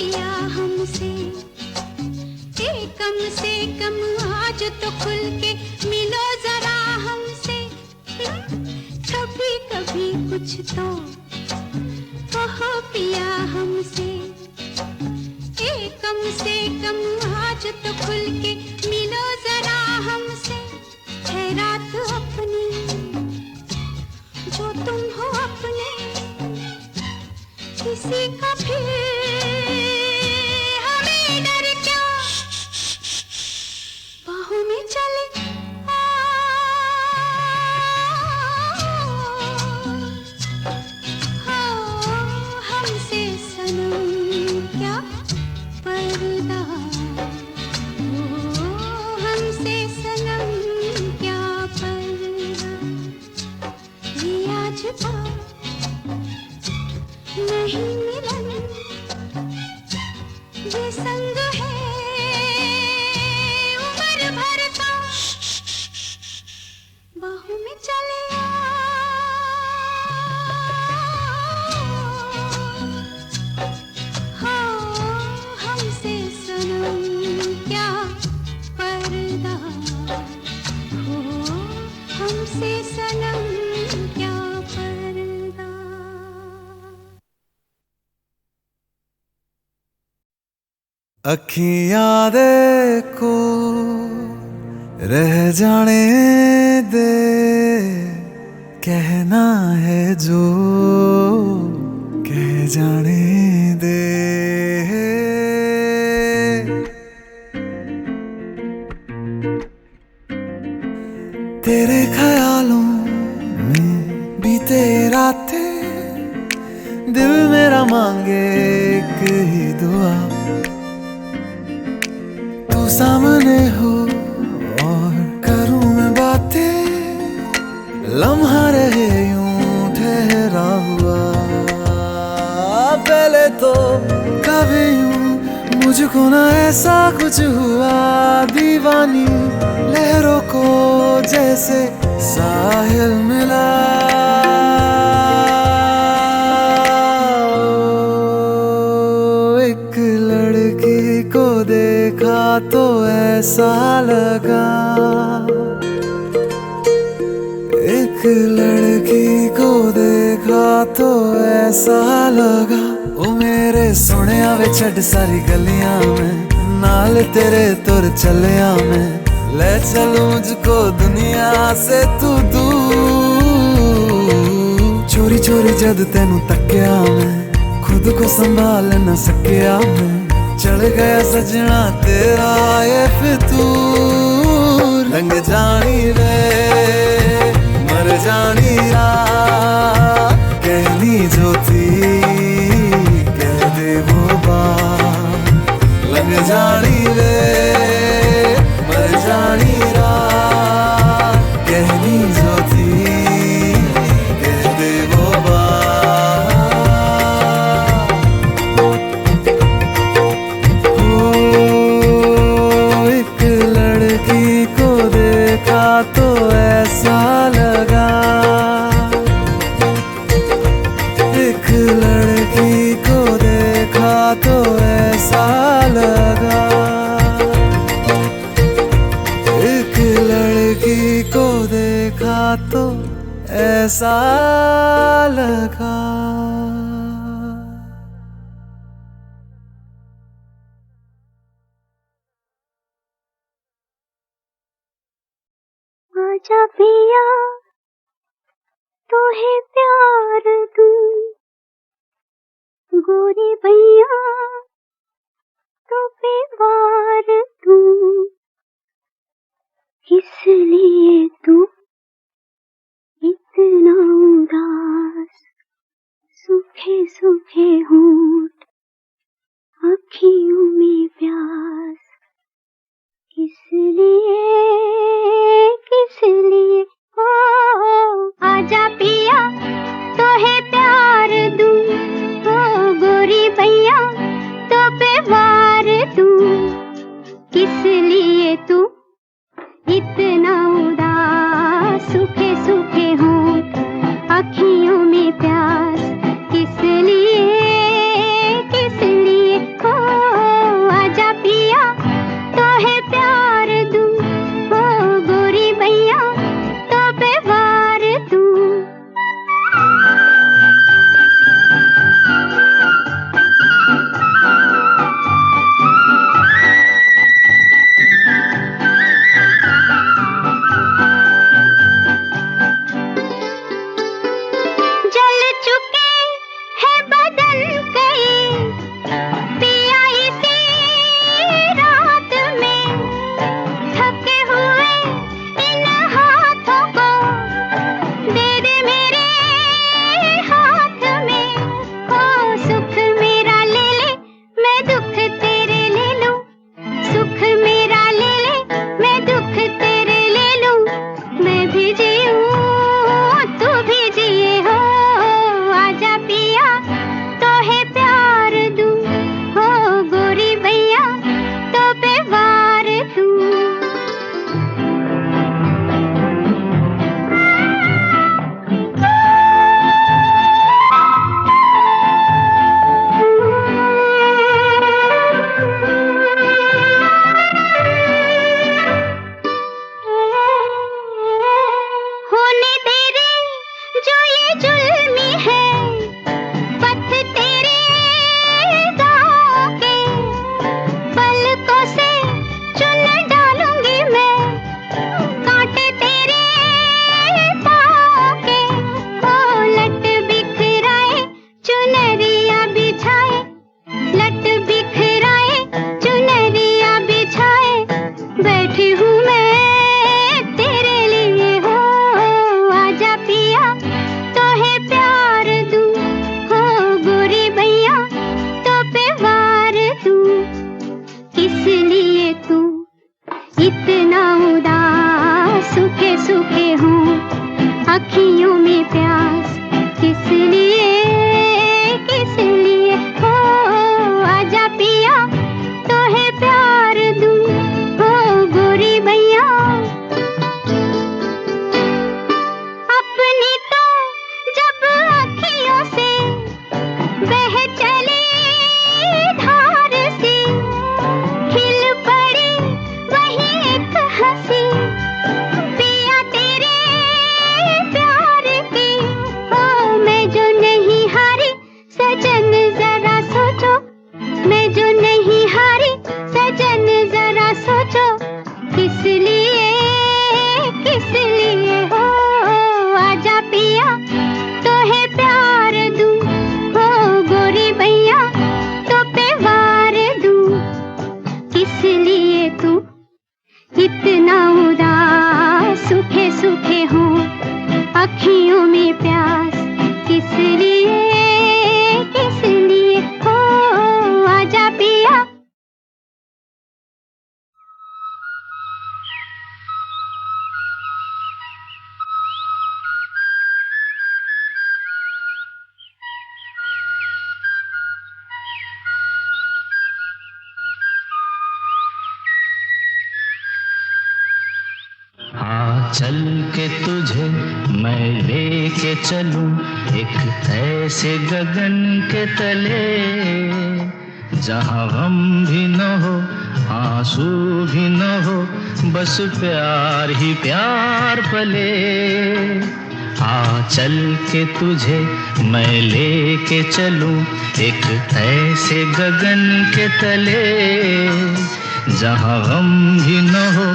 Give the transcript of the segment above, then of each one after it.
पिया हमसे, कम से कम आज तो खुल के मिलो जरा हमसे। कभी कभी कुछ तो कहो पिया हमसे, कम से कम आज तो खुल के मिलो जरा हमसे। है रात अपनी जो तुम हो अपने, किसी का फिर हमें डर क्या, बाहों में चले हमसे सनम क्या पर्दा, हमसे सनम क्या पर्दा। ये आज था नहीं मिलन, ये संग है उम्र भर का, बाहों में चले हमसे सनम क्या पर्दा, हमसे सनम क्या पर्दा। अखियां देखो रह जाने दे, कहना है जो कह जाने दे। तेरे ख्यालों में बीते रातें, दिल मेरा मांगे एक ही दुआ, तू सामने हो और करूं मैं बातें, लम्हा रहे यूं ठहरा हुआ। पहले तो कभी यूं मुझको ना ऐसा कुछ हुआ, दीवानी लहरों को जैसे साहिल मिला। एक लड़की को देखा तो ऐसा लगा, एक लड़की को देखा तो ऐसा लगा। ओ मेरे सोहणिया वे छड़ सारी गलियां में, नाल तेरे तुर चलिया मैं, ले चलूं मुझको दुनिया से तू दूर। चोरी चोरी जद तेनू तक्या मैं, खुद को संभाल न सकिया मैं, चढ़ गया सजना तेरा ये फितूर। रंग जानी रे मर जानी रात, कहनी जो थी कह दे वो बात। लग जानी रे मर जानी रात, कहनी जो थी कह दे वो बात। ओ एक लड़की को देखा तो ऐसा लगा, एक लड़की को देखा तो ऐसा लगा, एक लड़की को देखा तो ऐसा लगा। आजा पिया तोहे प्यार दूं, गोरी भैया तो पे वार दूं। किस लिए तू इतना उदास, सूखे सूखे होंठ अखियों में प्यास। किस लिए ओ आजा पिया तोहे प्यार दूं, ओ गोरी भैया प्यार दूं, किस लिए तू इतना उदास, सूखे सूखे हो अखियों में प्यास, किस लिए हो आजा पिया। हाँ चल के तुझे मैं लेके चलूं एक ऐसे गगन के तले, जहाँ गम भी न हो आंसू भी न हो, बस प्यार ही प्यार पले। हाँ चल के तुझे मैं लेके चलूं एक ऐसे गगन के तले, जहाँ गम भी न हो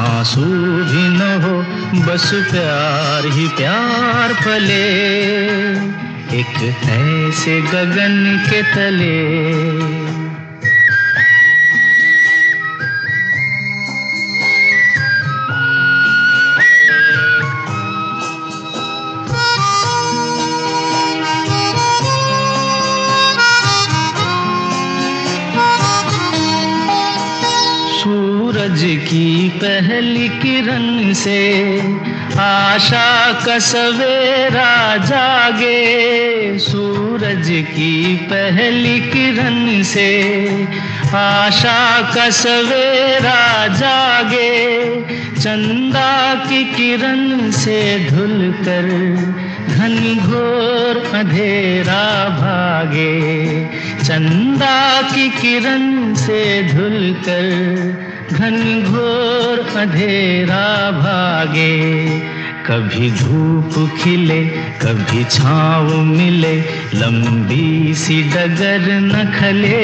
आंसू भी न हो, बस प्यार ही प्यार पले, एक ऐसे गगन के तले। सूरज की पहली किरण से आशा का सवेरा जागे, सूरज की पहली किरण से आशा का सवेरा जागे, चंदा की किरण से ढुलकर घनघोर अंधेरा भागे, चंदा की किरण से ढुलकर घनघोर अंधेरा भागे। कभी धूप खिले कभी छाँव मिले, लंबी सी डगर न खले,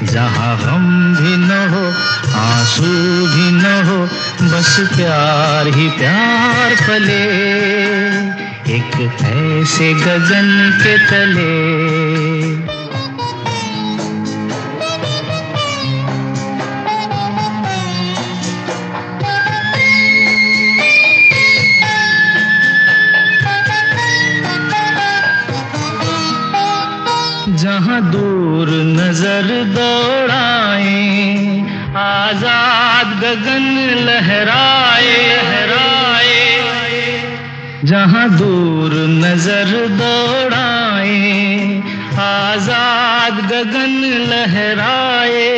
जहाँ गम भी न हो आंसू भी न हो, बस प्यार ही प्यार पले, एक ऐसे गगन के तले। जहाँ दूर नजर दौड़ाए, आजाद गगन लहराए, जहाँ दूर नजर दौड़ाए, आजाद गगन लहराए,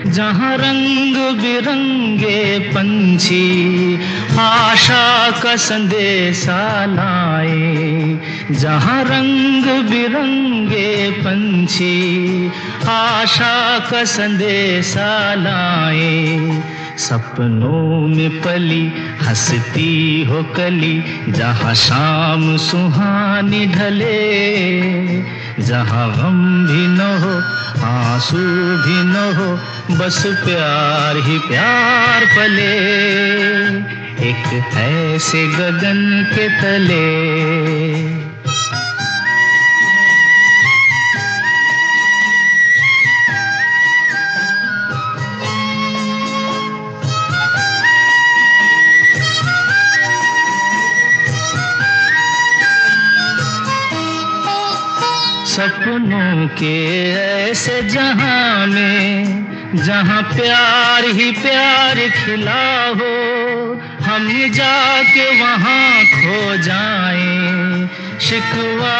जहाँ रंग बिरंगे पंछी आशा का संदेशा लाए, जहाँ रंग बिरंगे पंछी आशा का संदेशा लाए, सपनों में पली हंसती हो कली, जहाँ शाम सुहानी ढले, जहाँ गम भी न हो आंसू भी न हो, बस प्यार ही प्यार पले, एक ऐसे गगन के तले। सपनों के ऐसे जहां में, जहां प्यार ही प्यार खिला हो, हम जाके वहां खो जाएं, शिकवा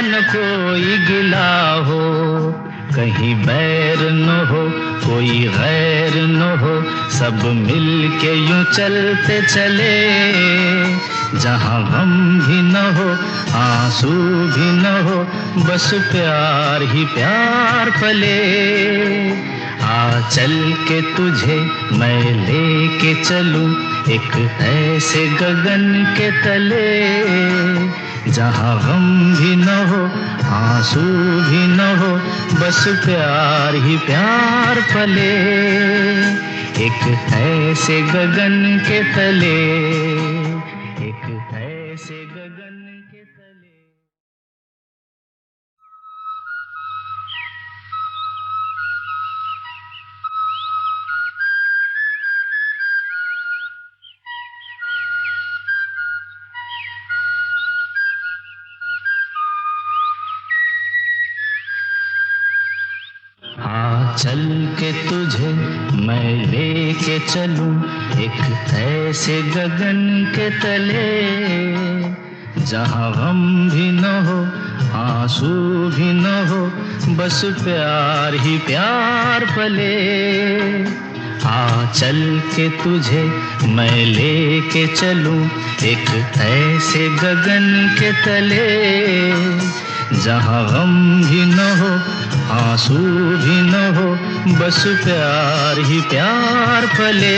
न कोई गिला हो, कहीं बैर न हो कोई गैर न हो, सब मिल के यूं चलते चले, जहाँ गम भी न हो आंसू भी न हो, बस प्यार ही प्यार पले। आ चल के तुझे मैं लेके चलूं एक ऐसे गगन के तले, जहाँ गम भी न हो आंसू भी न हो, बस प्यार ही प्यार पले, एक ऐसे गगन के तले, एक ऐसे गगन के तले। चल के तुझे मैं लेके चलूं एक ऐसे गगन के तले, जहां गम भी न हो आंसू भी न हो, बस प्यार ही प्यार पले। आ चल के तुझे मैं लेके चलूं एक ऐसे गगन के तले, जहां गम भी न हो आंसू भी न हो, बस प्यार ही प्यार पले,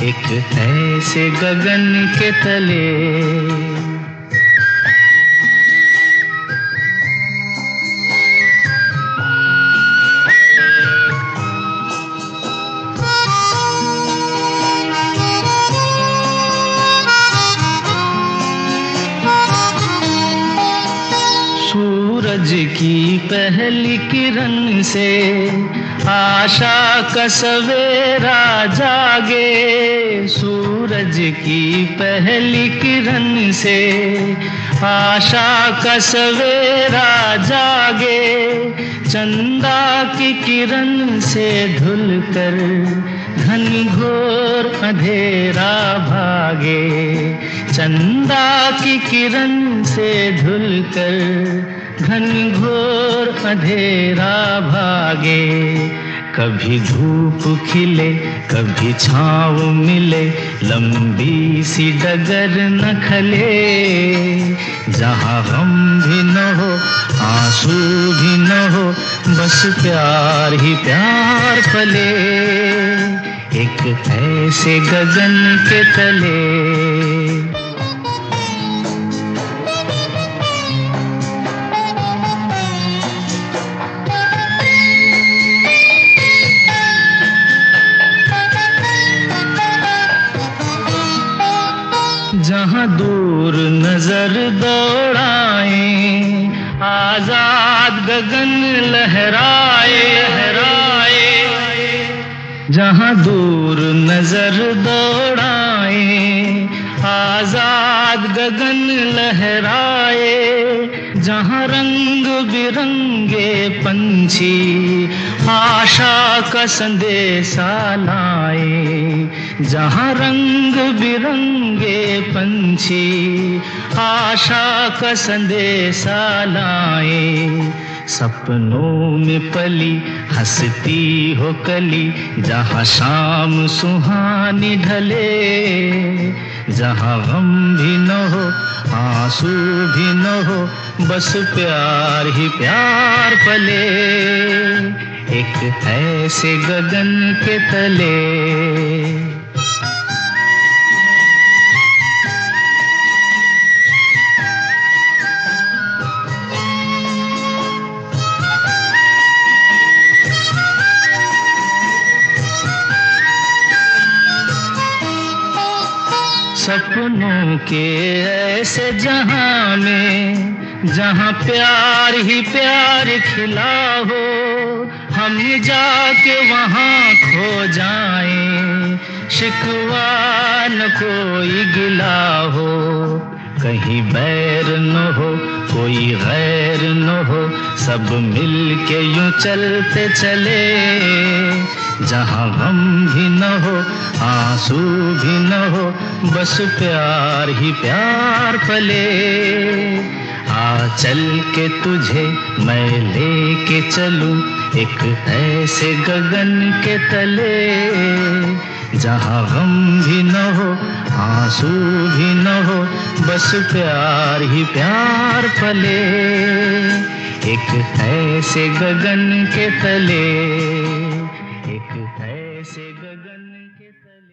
एक ऐसे गगन के तले। सूरज की पहली किरण से आशा का सवेरा जागे, सूरज की पहली किरण से आशा का सवेरा जागे, चंदा की किरण से धुलकर घनघोर अंधेरा भागे, चंदा की किरण से धुलकर घनघोर अंधेरा भागे। कभी धूप खिले कभी छाँव मिले, लंबी सी डगर न खले, जहाँ गम भी न हो आंसू भी न हो, बस प्यार ही प्यार पले, एक ऐसे गगन के तले। जहाँ दूर नजर दौड़ाए आजाद गगन लहराए, जहाँ दूर नजर दौड़ाए आजाद गगन लहराए, जहाँ रंग बिरंगे पंछी आशा का संदेशा लाए, जहाँ रंग बिरंगे पंछी आशा का संदेशा लाए, सपनों में पली हंसती हो कली, जहाँ शाम सुहानी ढले, जहाँ गम भी न हो आंसू भी न हो, बस प्यार ही प्यार पले, एक ऐसे गगन के तले। सपनों के ऐसे जहां में, जहां प्यार ही प्यार खिला हो, हम जाके वहां खो जाएं, शिकवा न कोई गिला हो, कहीं बैर न हो कोई गैर न हो, सब मिल के यूं चलते चले, जहाँ गम भी न हो आंसू भी न हो, बस प्यार ही प्यार पले। आ चल के तुझे मैं लेके चलूं एक ऐसे गगन के तले, जहाँ गम भी न हो आंसू भी न हो, बस प्यार ही प्यार पले, एक ऐसे गगन के तले, एक ऐसे गगन के तले।